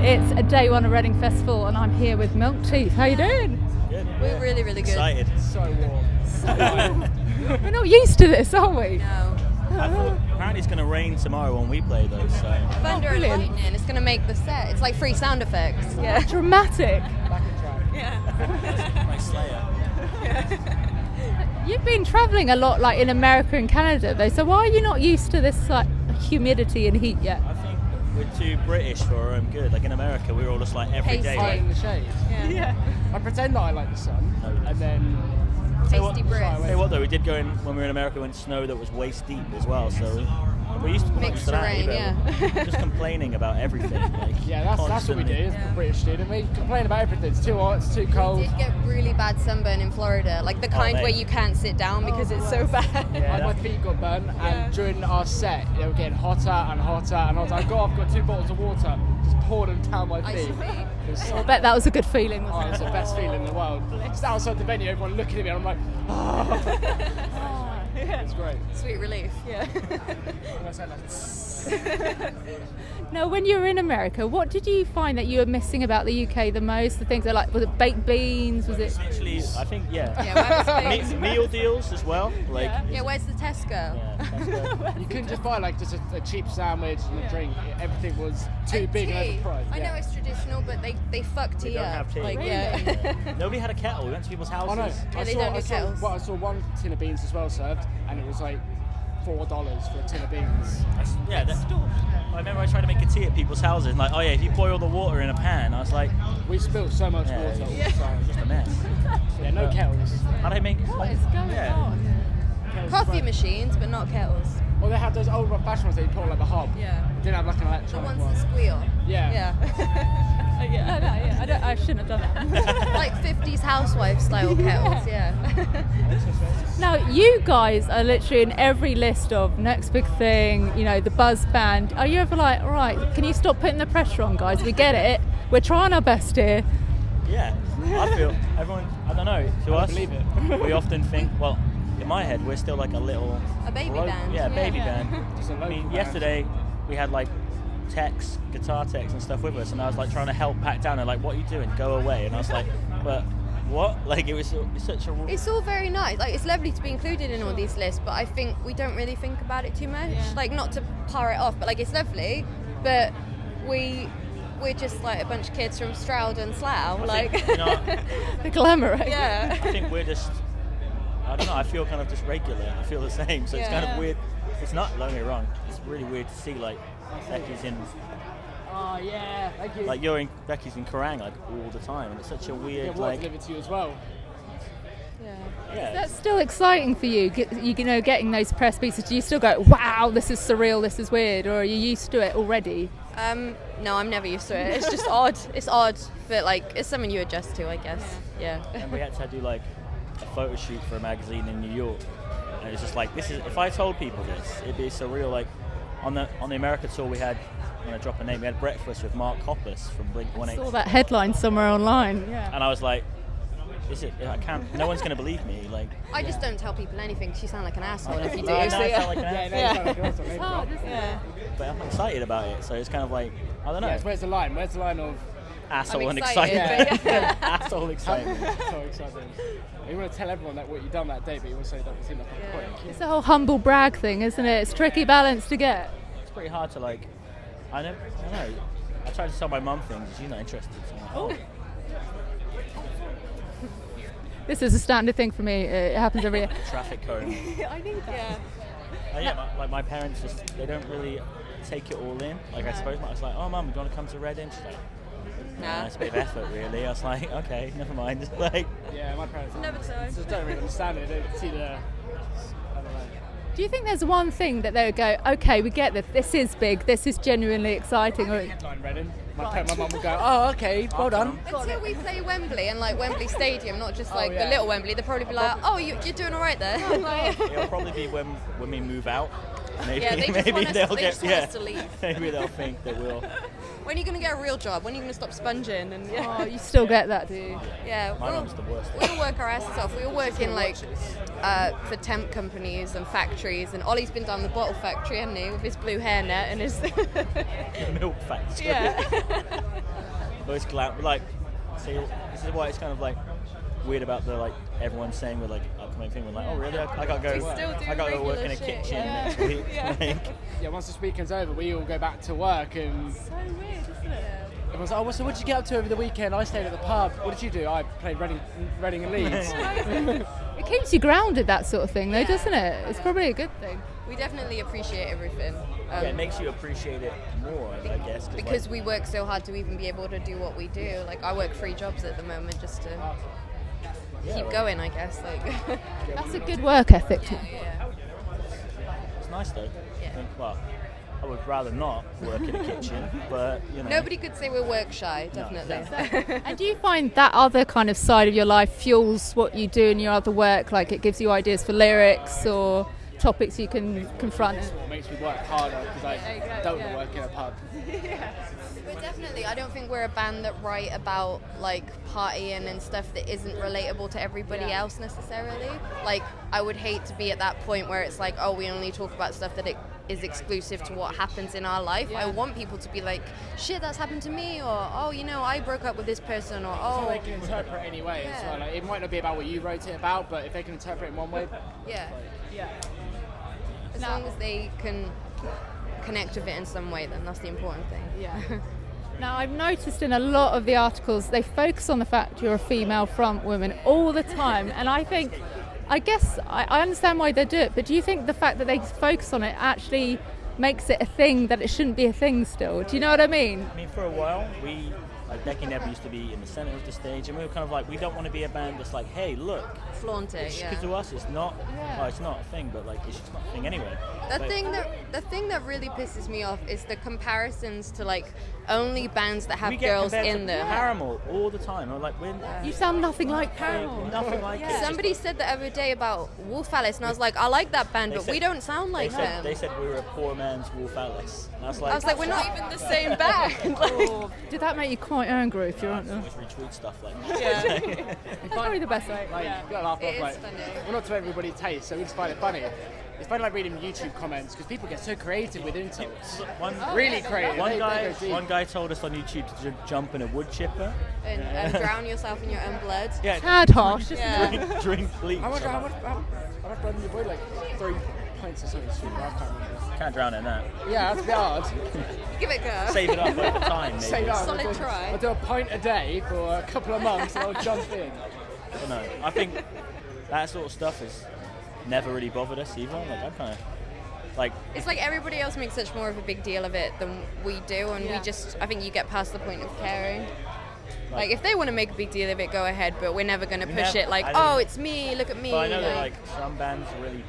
It's a day one of Reading Festival and I'm here with Milk Teeth. How you doing? Good. We're really, really good. Excited. So warm. We're not used to this, are we? No. I thought apparently it's going to rain tomorrow when we play though, so. Thunder and brilliant. lightning. It's going to make the set. It's like free sound effects. Yeah. Dramatic. Back in track. Yeah. My Slayer. You've been travelling a lot, like in America and Canada, though. So why are you not used to this like humidity and heat yet? I think we're too British for our own good. Like in America, we're all just like every day. Pasty. Hide Like, in the shade. Yeah. I pretend that I like the sun, and then Tasty Brit. tell you what though, we did go in when we were in America when snow that was waist deep as well. So we're used to, Mixed to that terrain, either. yeah. We're just complaining about everything. Like, yeah, that's what we constantly. do. As Yeah. British student, we complain about everything. It's too hot, it's too cold. Did get really bad sunburn in Florida, like the kind mate. where you can't sit down because it's so bad. Yeah. My feet got burnt, Yeah. and during our set, they were getting hotter and hotter and hotter. I got off, got 2 bottles of water, just poured them down my Ice feet. feet. It was so I bet that was a good feeling, Oh, wasn't it's the best feeling in the world. Just outside the venue, everyone looking at me, and I'm like, oh. It's great. Sweet relief. Yeah. And I said, like, it? No, when you were in America, what did you find that you were missing about the UK the most? The things that like, was it baked beans? Was it? Actually, I think Yeah, where was the meal deals as well. Like, Yeah, where's the Tesco? yeah, that's good. you couldn't just buy like just a cheap sandwich and a drink. Everything was too big and tea. overpriced. I know Yeah. it's traditional, but they fuck tea don't up. have tea. Like, Really? yeah. Nobody had a kettle. We went to people's houses. I know. Yeah, they don't do kettles. I saw one tin of beans as well served, and it was like $4 for a tin of beans. Yeah, I remember I tried to make a tea at people's houses, and like, oh yeah, if you boil the water in a pan, I was like, We spilled so much yeah, water all the it's time. just a mess. Yeah, no kettles. How do they make? What is going Yeah. on? Kettles Coffee were- machines, but not kettles. Well, they had those old fashioned ones that you put on like the hob. Yeah. They didn't have like an The electronic ones one. that squeal. Yeah. Yeah. I shouldn't have done that. Like 50s housewife style kettles, yeah. Now, you guys are literally in every list of next big thing, you know, the buzz band. Are you ever like, all right, can you stop putting the pressure on, guys? We get it. We're trying our best here. Yeah, I feel everyone. I don't know. To us, believe it. we often think. Well, in my head, we're still like a little. A baby band. Yeah, baby Yeah. band. Just a I local mean, band. yesterday we had like guitar techs and stuff with us, and I was like trying to help pack down. And like, what are you doing? Go away. And I was like, but what? Like, it was such a. It's all very nice. Like, it's lovely to be included in all these lists, but I think we don't really think about it too much. Yeah. Like, not to par it off, but like, it's lovely, but we're just like a bunch of kids from Stroud and Slough. I Like, think, you know, The glamour. yeah. I think we're just. I don't know. I feel kind of just regular. I feel the same. So it's kind Yeah. of weird. It's not. Don't get me wrong. It's really weird to see like Becky's in. Oh yeah, thank you. Like Becky's in Kerrang like all the time, and it's such a yeah, weird we'll like. deliver to you as well. Yeah. That's still exciting for you, you know, getting those press pieces. Do you still go, wow, this is surreal, this is weird, or are you used to it already? No, I'm never used to it. It's just odd. It's odd, but like, it's something you adjust to, I guess. Yeah. And we had to do like a photo shoot for a magazine in New York, and it's just like, this is. If I told people this, it'd be surreal. Like on the America tour, we had. I'm gonna drop a name. We had breakfast with Mark Hoppus from Blink-182. Saw that headline somewhere online. Yeah. And I was like, I can't. No one's gonna believe me. Like. I just don't tell people anything because you sound like an asshole if you do. Well, so now I yeah. sound like an Yeah, ass, no, Yeah. it's not like yours, maybe It's not. hard, isn't it? Yeah. but I'm excited about it. So it's kind of like, I don't know, Yes, where's the line? Where's the line of asshole I'm and excited, excitement. but yeah. Asshole excitement. so exciting? You want to tell everyone that what you've done that day, but you also don't seem like a prick. It's a whole humble brag thing, isn't it? It's a tricky balance to get. It's pretty hard to like. I don't know. I tried to tell my mum things. She's not interested. So I'm like, This is a standard thing for me. It happens every year. traffic cone. I need that. Like my parents just they don't really take it all in. Like I suppose I was like, oh mum, you want to come to Reading? She's like, nah, it's a bit of effort really. I was like, okay, never mind. Like, Yeah, my parents Never so. just don't really understand it. They don't see the. I don't know. Do you think there's one thing that they would go, okay, we get this. This is big. This is genuinely exciting. Or, Headline Reading. My mum will go, oh, okay, well done. Until we play Wembley and like Wembley Stadium, not just like yeah. the little Wembley, they'll probably be like, oh, you're doing all right there. Like, it'll probably be when we move out. Maybe Yeah, they just maybe want us- they'll they get just want us to leave. Maybe they'll think that we'll. when are you going to get a real job? When are you going to stop sponging? And yeah, oh, you still get that, do you? yeah, My mum's the worst. we all work our asses off. We all work in like for temp companies and factories. And Ollie's been down the bottle factory, hasn't he, with his blue hairnet and his The milk factory. yeah. but it's like, see, this is why it's kind of like weird about the like everyone saying with like upcoming thing. We're like, oh really? I gotta go. I gotta go work in a kitchen next week. Yeah, once this weekend's over, we all go back to work, and So weird, isn't it? everyone's like, oh, so what did you get up to over the weekend? I stayed at the pub. What did you do? I played Reading and Leeds. It keeps you grounded, that sort of thing, though, doesn't it? It's probably a good thing. We definitely appreciate everything. It makes you appreciate it more, I guess. Because we work so hard to even be able to do what we do. Like, I work 3 jobs at the moment just to keep going, I guess. Like, That's a good work ethic. It's nice though. Yeah. I think, well, I would rather not work in a kitchen, but you know. nobody could say we're work shy, definitely. And do you find that other kind of side of your life fuels what you do in your other work? Like it gives you ideas for lyrics or topics you can confront? It makes me work harder because I don't want to work in a pub. But definitely, I don't think we're a band that write about like partying and stuff that isn't relatable to everybody else necessarily. Like, I would hate to be at that point where it's like, oh, we only talk about stuff that it is exclusive to what happens in our life. I want people to be like, shit, that's happened to me, or oh, you know, I broke up with this person, or oh. So they can interpret anyway as well. Like, it might not be about what you wrote it about, but if they can interpret it in one way. Yeah. Yeah. As long as they can connect with it in some way, then that's the important thing. Yeah. Now, I've noticed in a lot of the articles, they focus on the fact you're a female front woman all the time. And I guess I understand why they do it, but do you think the fact that they focus on it actually makes it a thing that it shouldn't be a thing still? Do you know what I mean? I mean, for a while, Becky never used to be in the centre of the stage, and we were kind of like, we don't want to be a band that's like, hey, look. Flaunt it, Because to us, it's not, it's not a thing, but like, it's just not a thing anyway. The thing that really pisses me off is the comparisons to like only bands that have We get girls compared in to them. Paramore all the time. We're like, You sound nothing like Paramore. nothing like it. Somebody said the other day about Wolf Alice, and I was like, I like that band, They but said- we don't sound like them. They said we were a poor man's Wolf Alice. And I was I was like, we're not even the same band. Oh, did that make you quite angry if you're on there? always retweet stuff like that. Yeah. That's probably the best way. Like, Yeah. you gotta laugh It off, is like, funny. well, not to everybody's taste, so we just find it funny. It's funny like reading YouTube comments because people get so creative with insults. Really creative. They go deep. One guy told us on YouTube to jump in a wood chipper. and drown yourself in your own blood. Yeah, Tad harsh, isn't Yeah. it? drink bleach. How much blood you avoid? Like 3 pints or something. I can't remember. Can't drown in that. Yeah, that's a bit hard. Give it a go. Save it up over time, maybe. Say that. Solid try. I'll do a pint a day for a couple of months and I'll jump in. But no, I think that sort of stuff has never really bothered us either. Like, I'm kind of like. It's like everybody else makes such more of a big deal of it than we do, and Yeah. I think you get past the point of caring. Like, if they want to make a big deal of it, go ahead, but we're never going to push it like, I don't- oh, it's me, look at me. But I know that like some bands really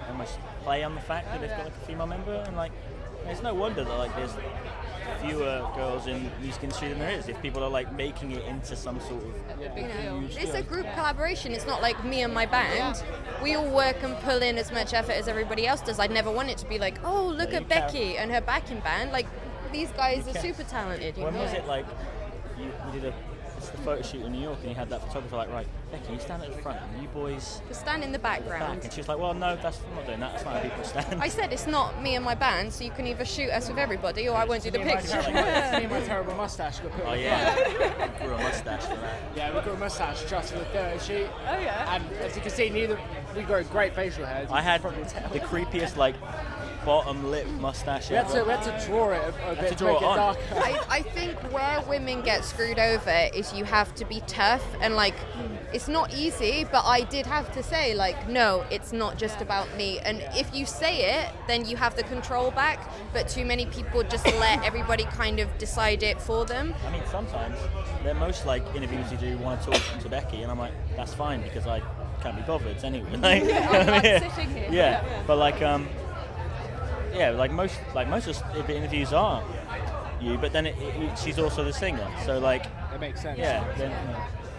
almost play on the fact that they've got like a female member, and like it's no wonder that like there's fewer girls in the music industry than there is if people are like making it into some sort of You know, huge it's deal. a group collaboration. It's not like me and my band. We all work and pull in as much effort as everybody else does. I'd never want it to be like, oh, look Yeah, at you Becky and her backing band. Like, these guys are can't. super talented. You When know? was it like you did the photo shoot in New York and you had that photographer like, right, Becky, you stand at the front and you boys Just stand in the at the back. background. And she was like, well, no, I'm not doing that. That's not how people stand. I said it's not me and my band, so you can either shoot us with everybody or I won't do the Me and picture. me and my terrible mustache got put Oh in the yeah, front. grew a mustache for that. Yeah, we grew a mustache just for the photo shoot. Oh, yeah. And as you can see, we grow great facial hair. I had Probably tell. the creepiest like bottom lip mustache We had ever. to draw it a bit to to draw make it it on. darker. I think where women get screwed over is you have to be tough and like it's not easy, but I did have to say like, no, it's not just about me. And if you say it, then you have the control back, but too many people just let everybody kind of decide it for them. I mean, sometimes the most like interviews you do want to talk to Becky, and I'm like, that's fine because I can't be bothered anyway. Like, like sitting here. Yeah, but like like most of the interviews are you, but then she's also the singer, so like That makes sense. yeah. Then,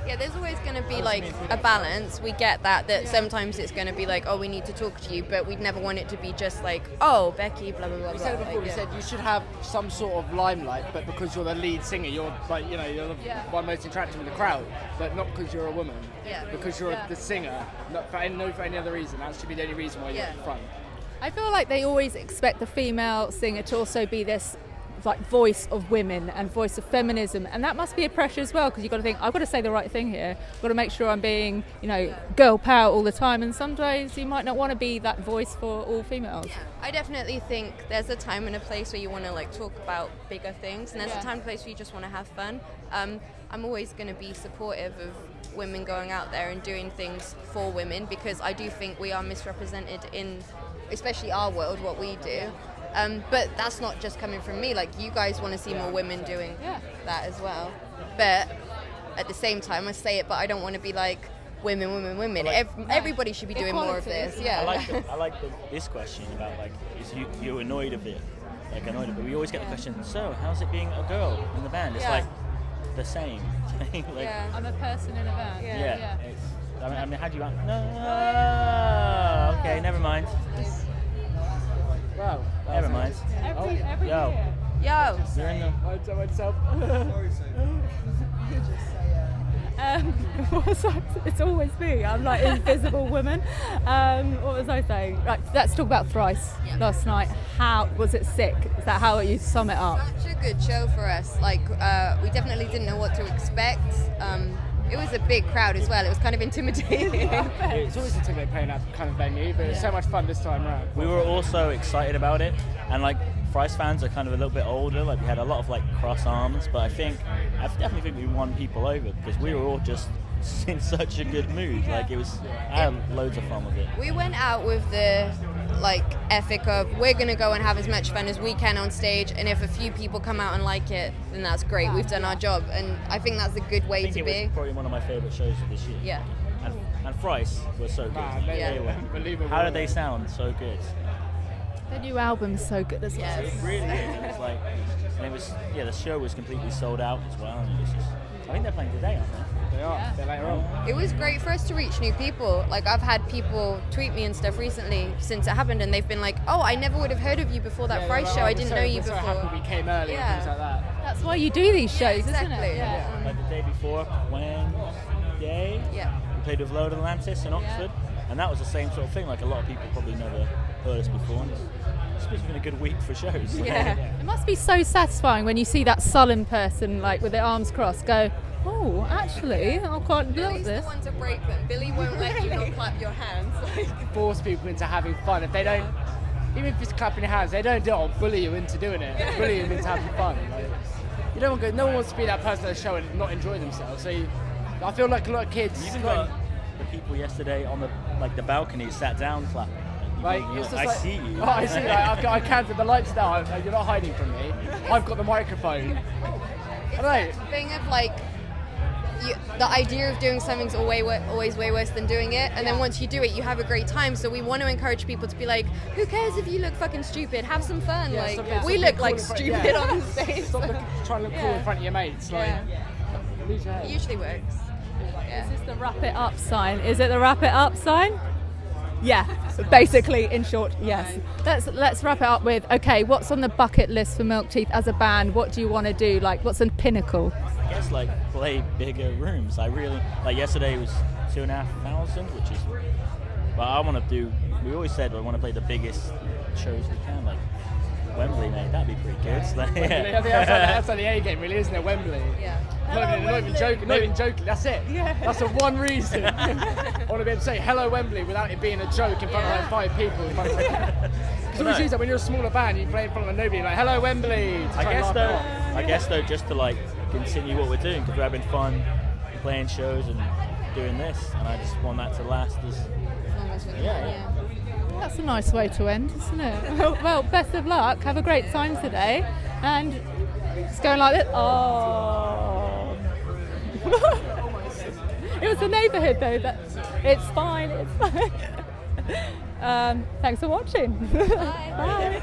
Yeah, there's always going to be like a balance. We get that sometimes it's going to be like, oh, we need to talk to you, but we'd never want it to be just like, oh, Becky, blah blah blah. We blah. said it before. Like, We yeah. said you should have some sort of limelight, but because you're the lead singer, you're like you're the one most interactive with the crowd, but not because you're a woman. Yeah. Because you're the singer, not for any other reason. That should be the only reason why you're Yeah. at the front. I feel like they always expect the female singer to also be this like voice of women and voice of feminism, and that must be a pressure as well, because you've got to think, I've got to say the right thing here, I've got to make sure I'm being, girl power all the time, and some days you might not want to be that voice for all females. Yeah, I definitely think there's a time and a place where you want to like talk about bigger things, and there's a time and place where you just want to have fun. I'm always going to be supportive of women going out there and doing things for women, because I do think we are misrepresented in, especially our world, what we do. But that's not just coming from me. Like, you guys want to see more women doing that as well. But at the same time, I say it, but I don't want to be like women. Everybody should be doing more of this. Yeah. I like this question about like, is you annoyed of it? Like annoyed of it. We always get the question. So, how's it being a girl in the band? It's like the same. Like, I'm a person in a band. Yeah. I mean, how do you? No. Okay, never mind. Wow. Never mind. Every Yo. year. Yo. You're in the. What's up? It's always me. I'm like invisible woman. What was I saying? Right, let's talk about Thrice last night. How was it? Sick? Is that how you sum it up? Such a good show for us. Like, we definitely didn't know what to expect. It was a big crowd as well. It was kind of intimidating. It's always intimidating playing that kind of venue, but it's so much fun this time around. We were also excited about it, and like Thrice fans are kind of a little bit older. Like, we had a lot of like cross arms, but I definitely think we won people over because we were all just in such a good mood. Like, it was, I had loads of fun with it. We went out with the like ethic of, we're going to go and have as much fun as we can on stage, and if a few people come out and like it, then that's great. We've done our job, and I think that's a good way to be. It was probably one of my favourite shows of this year. Yeah. And Thrice was so good. They were unbelievable. How did they sound so good? The new album's so good as well. It really is. It was like, and it was, the show was completely sold out as well. And it was just, I think they're playing today, aren't they? They are. Yeah. They're later on. It was great for us to reach new people. Like, I've had people tweet me and stuff recently since it happened, and they've been like, "Oh, I never would have heard of you before that Thrice show. I didn't know you before." So happy we came early and things like that. That's why you do these shows, exactly. isn't it? Yeah. Like the day before, Wednesday, we played with Load Atlantis in Oxford, and that was the same sort of thing. Like, a lot of people probably never heard us before. And it's been a good week for shows. It must be so satisfying when you see that sullen person, like with their arms crossed, go, "Oh, actually, I can't do Billy's this." the one to break them. Billy won't let you not clap your hands. Force people into having fun. If they don't, even if it's clapping your hands, they don't do it, I'll bully you into doing it. Bully you into having fun. Like, you don't want no one wants to be that person at a show and not enjoy themselves. So I feel like a lot of kids. Even the people yesterday on the balcony sat down clapping. Like, I see you. Oh, I see you. I can't. The lights down. You're not hiding from me. I've got the microphone. It's that thing of like, the idea of doing something's always way worse than doing it, and then once you do it, you have a great time. So we want to encourage people to be like, who cares if you look fucking stupid? Have some fun. We look like stupid on the stage. Stop trying to look cool in front of your mates. Like, lose your head. It usually works. Is this the wrap it up sign? Is it the wrap it up sign? Yeah, basically, in short, yes. Let's wrap it up with, okay, what's on the bucket list for Milk Teeth as a band? What do you want to do? Like, what's a pinnacle? I guess, like, play bigger rooms. I really, like, yesterday was 2,500, which is, but I want to do, we always said we want to play the biggest shows we can, like Wembley, mate, that'd be pretty good. That's like the A game, really, isn't it? Wembley. Yeah. Not even joking. That's it. Yeah. That's the one reason I want to be able to say hello Wembley without it being a joke in front of like 5 people. Because always use that when you're a smaller band, you play in front of nobody, like hello Wembley. I guess though, just to like continue what we're doing, because we're having fun playing shows and doing this, and I just want that to last as long as we can. That's a nice way to end, isn't it? Well, best of luck. Have a great time today. And it's going like this. Oh. It was the neighbourhood, though. It's fine. Thanks for watching. Bye. Bye.